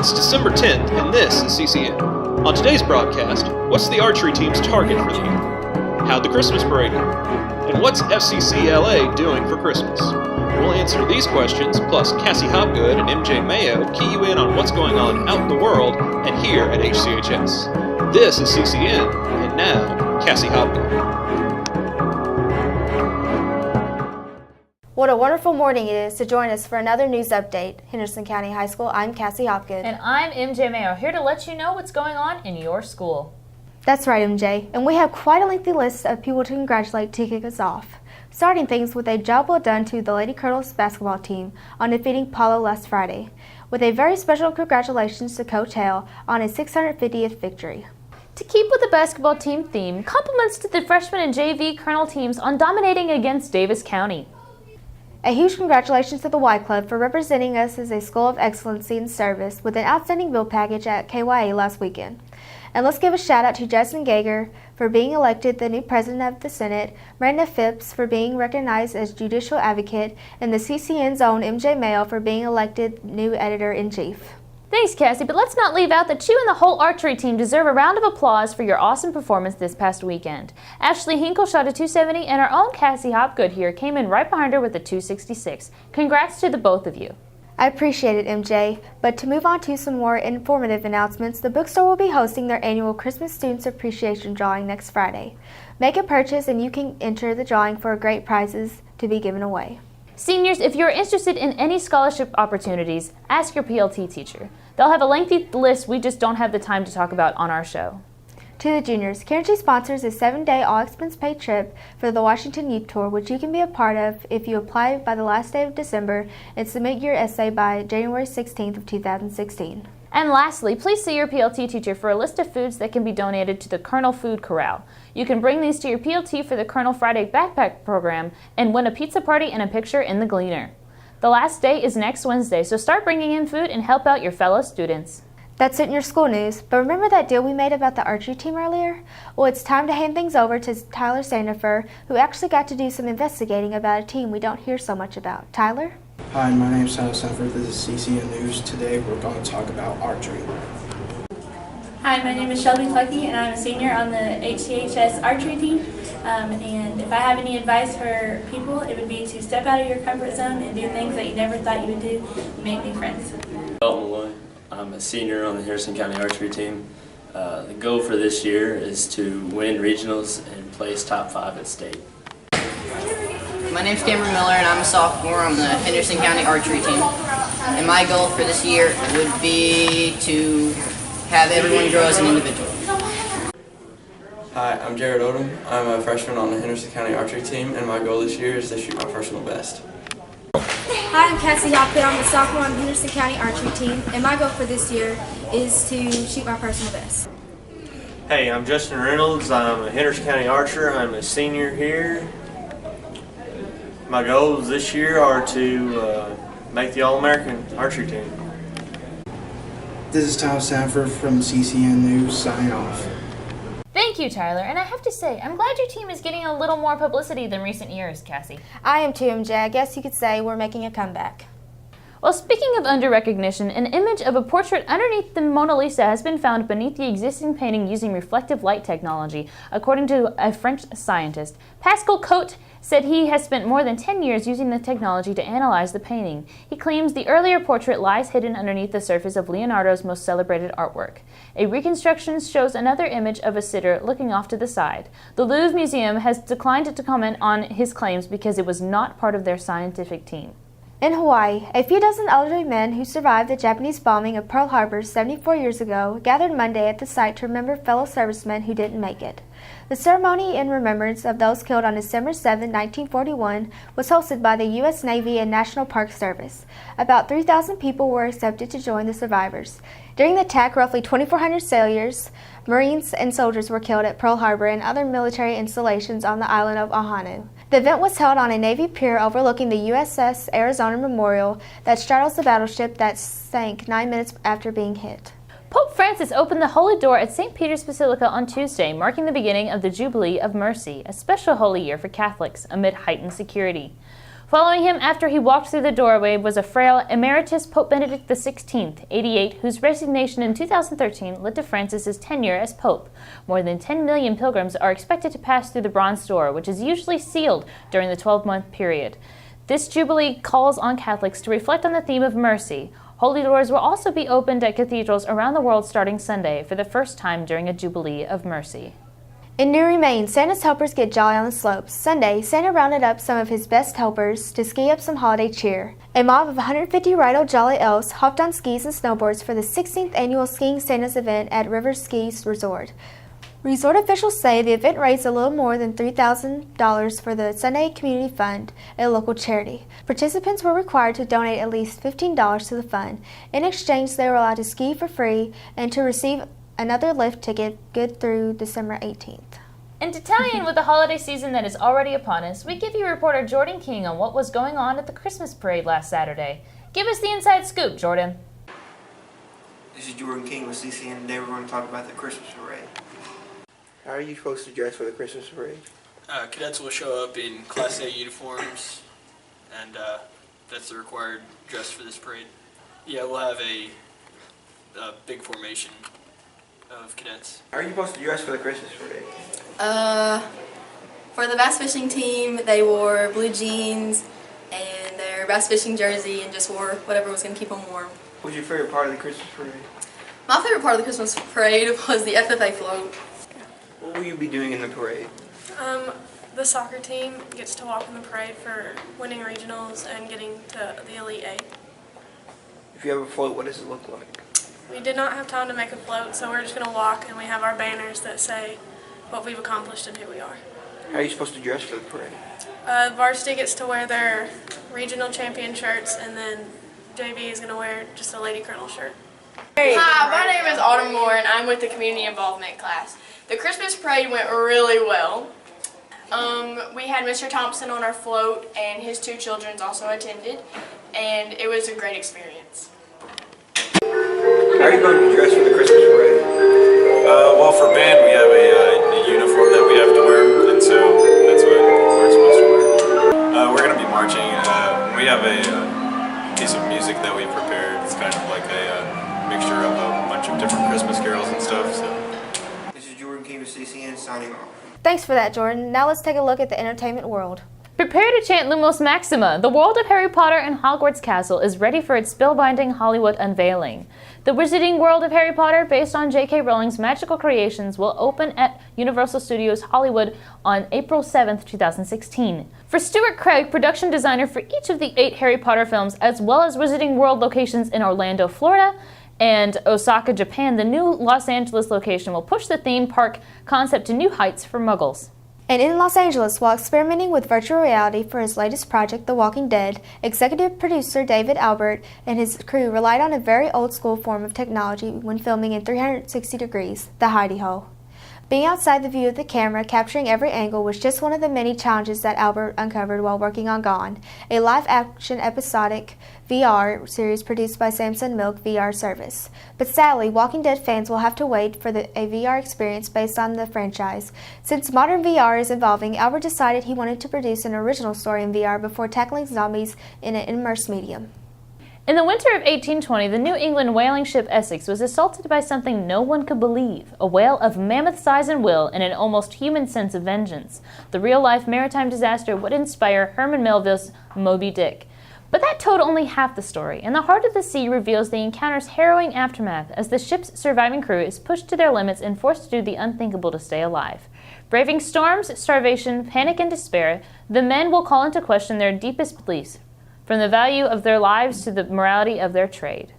It's December 10th, and this is CCN. On today's broadcast, what's the archery team's target for the year? How'd the Christmas parade go? And what's FCCLA doing for Christmas? We'll answer these questions, plus Cassie Hopgood and MJ Mayo key you in on what's going on out in the world and here at HCHS. This is CCN, and now, Cassie Hopgood. What a wonderful morning it is to join us for another news update. Henderson County High School, I'm Cassie Hopgood. And I'm MJ Mayo, here to let you know what's going on in your school. That's right, MJ. And we have quite a lengthy list of people to congratulate to kick us off. Starting things with a job well done to the Lady Colonels basketball team on defeating Paulo last Friday, with a very special congratulations to Coach Hale on his 650th victory. To keep with the basketball team theme, compliments to the freshman and JV Colonel teams on dominating against Davis County. A huge congratulations to the Y Club for representing us as a school of excellency and service with an outstanding bill package at KYA last weekend. And let's give a shout out to Justin Gager for being elected the new president of the Senate, Miranda Phipps for being recognized as judicial advocate, and the CCN's own MJ Mayo for being elected new editor-in-chief. Thanks, Cassie, but let's not leave out that you and the whole archery team deserve a round of applause for your awesome performance this past weekend. Ashley Hinkle shot a 270, and our own Cassie Hopgood here came in right behind her with a 266. Congrats to the both of you. I appreciate it, MJ, but to move on to some more informative announcements, the bookstore will be hosting their annual Christmas Students Appreciation Drawing next Friday. Make a purchase and you can enter the drawing for great prizes to be given away. Seniors, if you're interested in any scholarship opportunities, ask your PLT teacher. They'll have a lengthy list we just don't have the time to talk about on our show. To the juniors, Carnegie sponsors a 7-day all-expense-paid trip for the Washington Youth Tour, which you can be a part of if you apply by the last day of December and submit your essay by January 16th of 2016. And lastly, please see your PLT teacher for a list of foods that can be donated to the Colonel Food Corral. You can bring these to your PLT for the Colonel Friday Backpack Program and win a pizza party and a picture in the Gleaner. The last day is next Wednesday, so start bringing in food and help out your fellow students. That's it in your school news, but remember that deal we made about the archery team earlier? Well, it's time to hand things over to Tyler Sandifer, who actually got to do some investigating about a team we don't hear so much about. Tyler? Hi, my name is Tyler Sandifer. This is CCN News. Today we're going to talk about archery. Hi, my name is Shelby Clucky, and I'm a senior on the HCHS archery team. And if I have any advice for people, it would be to step out of your comfort zone and do things that you never thought you would do and make new friends. Dalton Malloy. I'm a senior on the Henderson County archery team. The goal for this year is to win regionals and place top 5 at state. My name's Cameron Miller and I'm a sophomore on the Henderson County archery team. And my goal for this year would be to have everyone grow as an individual. Hi, I'm Jared Odom. I'm a freshman on the Henderson County archery team, and my goal this year is to shoot my personal best. Hi, I'm Cassie Hopgood. I'm a sophomore on the Henderson County archery team, and my goal for this year is to shoot my personal best. Hey, I'm Justin Reynolds. I'm a Henderson County archer. I'm a senior here. My goals this year are to make the All-American archery team. This is Tyler Sanford from CCN News, signing off. Thank you, Tyler, and I have to say, I'm glad your team is getting a little more publicity than recent years, Cassie. I am too, MJ. I guess you could say we're making a comeback. Well, speaking of under recognition, an image of a portrait underneath the Mona Lisa has been found beneath the existing painting using reflective light technology, according to a French scientist. Pascal Cote said he has spent more than 10 years using the technology to analyze the painting. He claims the earlier portrait lies hidden underneath the surface of Leonardo's most celebrated artwork. A reconstruction shows another image of a sitter looking off to the side. The Louvre Museum has declined to comment on his claims because it was not part of their scientific team. In Hawaii, a few dozen elderly men who survived the Japanese bombing of Pearl Harbor 74 years ago gathered Monday at the site to remember fellow servicemen who didn't make it. The ceremony in remembrance of those killed on December 7, 1941 was hosted by the U.S. Navy and National Park Service. About 3,000 people were accepted to join the survivors. During the attack, roughly 2,400 sailors, Marines, and soldiers were killed at Pearl Harbor and other military installations on the island of Oahu. The event was held on a Navy pier overlooking the USS Arizona Memorial that straddles the battleship that sank 9 minutes after being hit. Pope Francis opened the Holy Door at St. Peter's Basilica on Tuesday, marking the beginning of the Jubilee of Mercy, a special holy year for Catholics amid heightened security. Following him after he walked through the doorway was a frail Emeritus Pope Benedict XVI, 88, whose resignation in 2013 led to Francis's tenure as Pope. More than 10 million pilgrims are expected to pass through the bronze door, which is usually sealed during the 12-month period. This Jubilee calls on Catholics to reflect on the theme of mercy. Holy doors will also be opened at cathedrals around the world starting Sunday for the first time during a Jubilee of Mercy. In new remains, Santa's helpers get jolly on the slopes. Sunday, Santa rounded up some of his best helpers to ski up some holiday cheer. A mob of 150 Rydell Jolly Elves hopped on skis and snowboards for the 16th annual Skiing Santa's event at River Skis Resort. Resort officials say the event raised a little more than $3,000 for the Sunday Community Fund, a local charity. Participants were required to donate at least $15 to the fund. In exchange, they were allowed to ski for free and to receive another lift ticket good through December 18th. And to tie in with the holiday season that is already upon us, we give you reporter Jordan King on what was going on at the Christmas parade last Saturday. Give us the inside scoop, Jordan. This is Jordan King with CCN. Today we're going to talk about the Christmas parade. How are you supposed to dress for the Christmas parade? Cadets will show up in Class A uniforms, and that's the required dress for this parade. Yeah, we'll have a big formation of cadets. How are you supposed to dress for the Christmas parade? For the bass fishing team, they wore blue jeans and their bass fishing jersey and just wore whatever was going to keep them warm. What was your favorite part of the Christmas parade? My favorite part of the Christmas parade was the FFA float. What will you be doing in the parade? The soccer team gets to walk in the parade for winning regionals and getting to the Elite Eight. If you have a float, what does it look like? We did not have time to make a float, so we're just going to walk, and we have our banners that say what we've accomplished and who we are. How are you supposed to dress for the parade? Varsity gets to wear their regional champion shirts, and then JV is going to wear just a Lady Colonel shirt. Hi, my name is Autumn Moore, and I'm with the Community Involvement class. The Christmas parade went really well. We had Mr. Thompson on our float, and his two children also attended, and it was a great experience. How are you going to dress for the Christmas parade? Well, for band, we have a uniform that we have to wear, and so that's what we're supposed to wear. We're going to be marching. We have a piece of music that we prepared. It's kind of like a mixture of a bunch of different Christmas carols and stuff. So. This is Jordan King with CCN signing off. Thanks for that, Jordan. Now let's take a look at the entertainment world. Prepare to chant Lumos Maxima. The world of Harry Potter and Hogwarts Castle is ready for its spellbinding Hollywood unveiling. The Wizarding World of Harry Potter, based on J.K. Rowling's magical creations, will open at Universal Studios Hollywood on April 7th, 2016. For Stuart Craig, production designer for each of the 8 Harry Potter films, as well as Wizarding World locations in Orlando, Florida, and Osaka, Japan, the new Los Angeles location will push the theme park concept to new heights for Muggles. And in Los Angeles, while experimenting with virtual reality for his latest project, The Walking Dead, executive producer David Albert and his crew relied on a very old-school form of technology when filming in 360 degrees, the hidey hole. Being outside the view of the camera, capturing every angle, was just one of the many challenges that Albert uncovered while working on Gone, a live-action episodic VR series produced by Samsung Milk VR service. But sadly, Walking Dead fans will have to wait for a VR experience based on the franchise. Since modern VR is evolving, Albert decided he wanted to produce an original story in VR before tackling zombies in an immersed medium. In the winter of 1820, the New England whaling ship Essex was assaulted by something no one could believe, a whale of mammoth size and will and an almost human sense of vengeance. The real-life maritime disaster would inspire Herman Melville's Moby Dick. But that told only half the story, and The Heart of the Sea reveals the encounter's harrowing aftermath as the ship's surviving crew is pushed to their limits and forced to do the unthinkable to stay alive. Braving storms, starvation, panic, and despair, the men will call into question their deepest beliefs, from the value of their lives to the morality of their trade.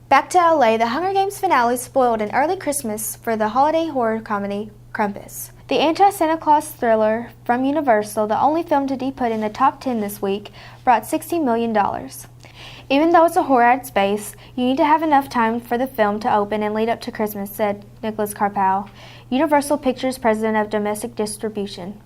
Back to LA, the Hunger Games finale spoiled an early Christmas for the holiday horror comedy Krampus. The anti-Santa Claus thriller from Universal, the only film to be put in the top 10 this week, brought $60 million. Even though it's a horror at its base, you need to have enough time for the film to open and lead up to Christmas, said Nicholas Carpal, Universal Pictures president of domestic distribution.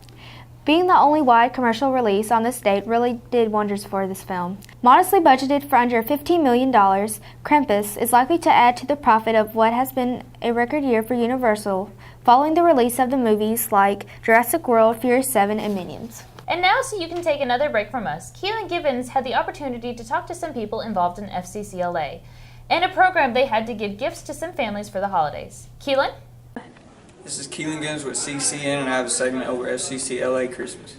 Being the only wide commercial release on this date really did wonders for this film. Modestly budgeted for under $15 million, Krampus is likely to add to the profit of what has been a record year for Universal, following the release of the movies like Jurassic World, Furious 7, and Minions. And now, so you can take another break from us, Keelan Givens had the opportunity to talk to some people involved in FCCLA and a program they had to give gifts to some families for the holidays. Keelan? This is Keelan Givens with CCN, and I have a segment over FCCLA Christmas.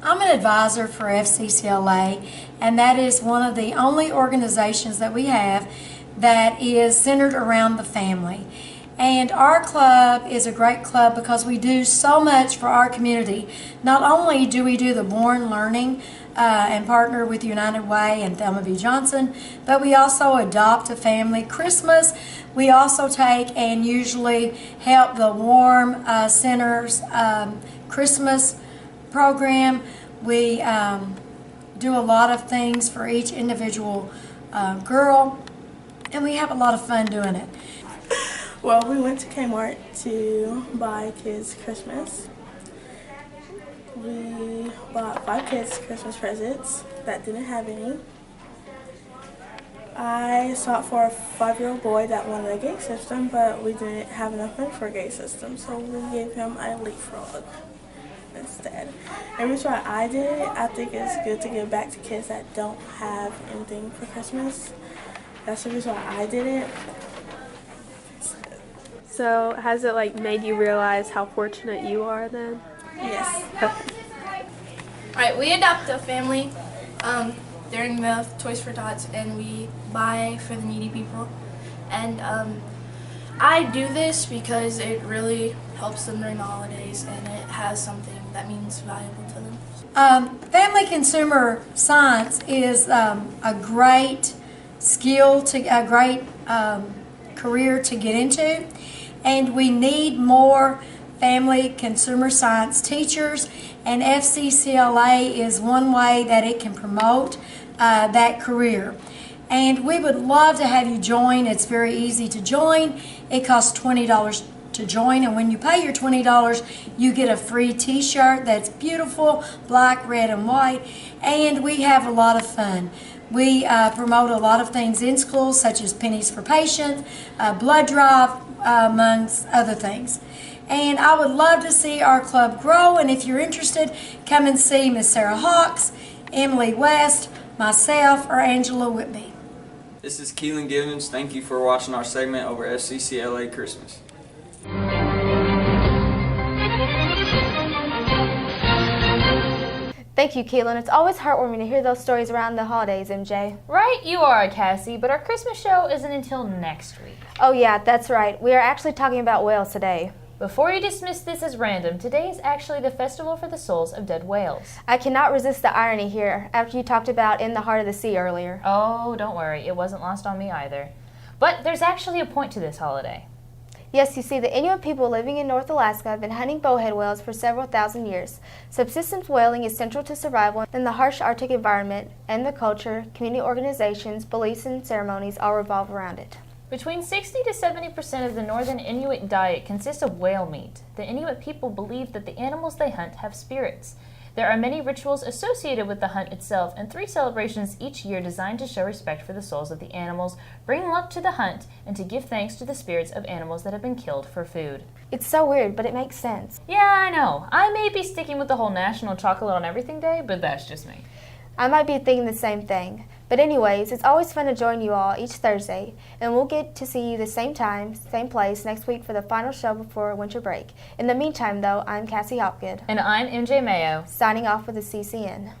I'm an advisor for FCCLA, and that is one of the only organizations that we have that is centered around the family. And our club is a great club because we do so much for our community. Not only do we do the Born Learning and partner with United Way and Thelma V. Johnson, but we also adopt a family Christmas. We also take and usually help the Warm Center's Christmas program. We do a lot of things for each individual girl, and we have a lot of fun doing it. Well, we went to Kmart to buy kids Christmas. We bought 5 kids Christmas presents that didn't have any. I sought for a 5-year-old boy that wanted a gate system, but we didn't have enough money for a gate system, so we gave him a leapfrog instead. And the reason why I did it, I think it's good to give back to kids that don't have anything for Christmas. That's the reason why I did it. So has it made you realize how fortunate you are then? Yes. Alright, we adopt a family during the Toys for Tots, and we buy for the needy people. And I do this because it really helps them during the holidays, and it has something that means valuable to them. Family consumer science is a great skill, a great career to get into. And we need more family consumer science teachers, and FCCLA is one way that it can promote that career. And we would love to have you join. It's very easy to join. It costs $20 to join, and when you pay your $20, you get a free t-shirt that's beautiful, black, red, and white, and we have a lot of fun. We promote a lot of things in schools, such as Pennies for Patients, blood drive, amongst other things. And I would love to see our club grow, and if you're interested, come and see Miss Sarah Hawks, Emily West, myself, or Angela Whitby. This is Keelan Givens. Thank you for watching our segment over FCCLA Christmas. Thank you, Keelan. It's always heartwarming to hear those stories around the holidays, MJ. Right, you are, Cassie, but our Christmas show isn't until next week. Oh yeah, that's right. We are actually talking about whales today. Before you dismiss this as random, today is actually the Festival for the Souls of Dead Whales. I cannot resist the irony here, after you talked about In the Heart of the Sea earlier. Oh, don't worry, it wasn't lost on me either. But there's actually a point to this holiday. Yes, you see, the Inuit people living in North Alaska have been hunting bowhead whales for several thousand years. Subsistence whaling is central to survival in the harsh Arctic environment, and the culture, community organizations, beliefs, and ceremonies all revolve around it. Between 60 to 70% of the northern Inuit diet consists of whale meat. The Inuit people believe that the animals they hunt have spirits. There are many rituals associated with the hunt itself, and 3 celebrations each year designed to show respect for the souls of the animals, bring luck to the hunt, and to give thanks to the spirits of animals that have been killed for food. It's so weird, but it makes sense. Yeah, I know. I may be sticking with the whole National Chocolate on Everything Day, but that's just me. I might be thinking the same thing. But anyways, it's always fun to join you all each Thursday, and we'll get to see you the same time, same place next week for the final show before winter break. In the meantime, though, I'm Cassie Hopgood. And I'm MJ Mayo. Signing off with the CCN.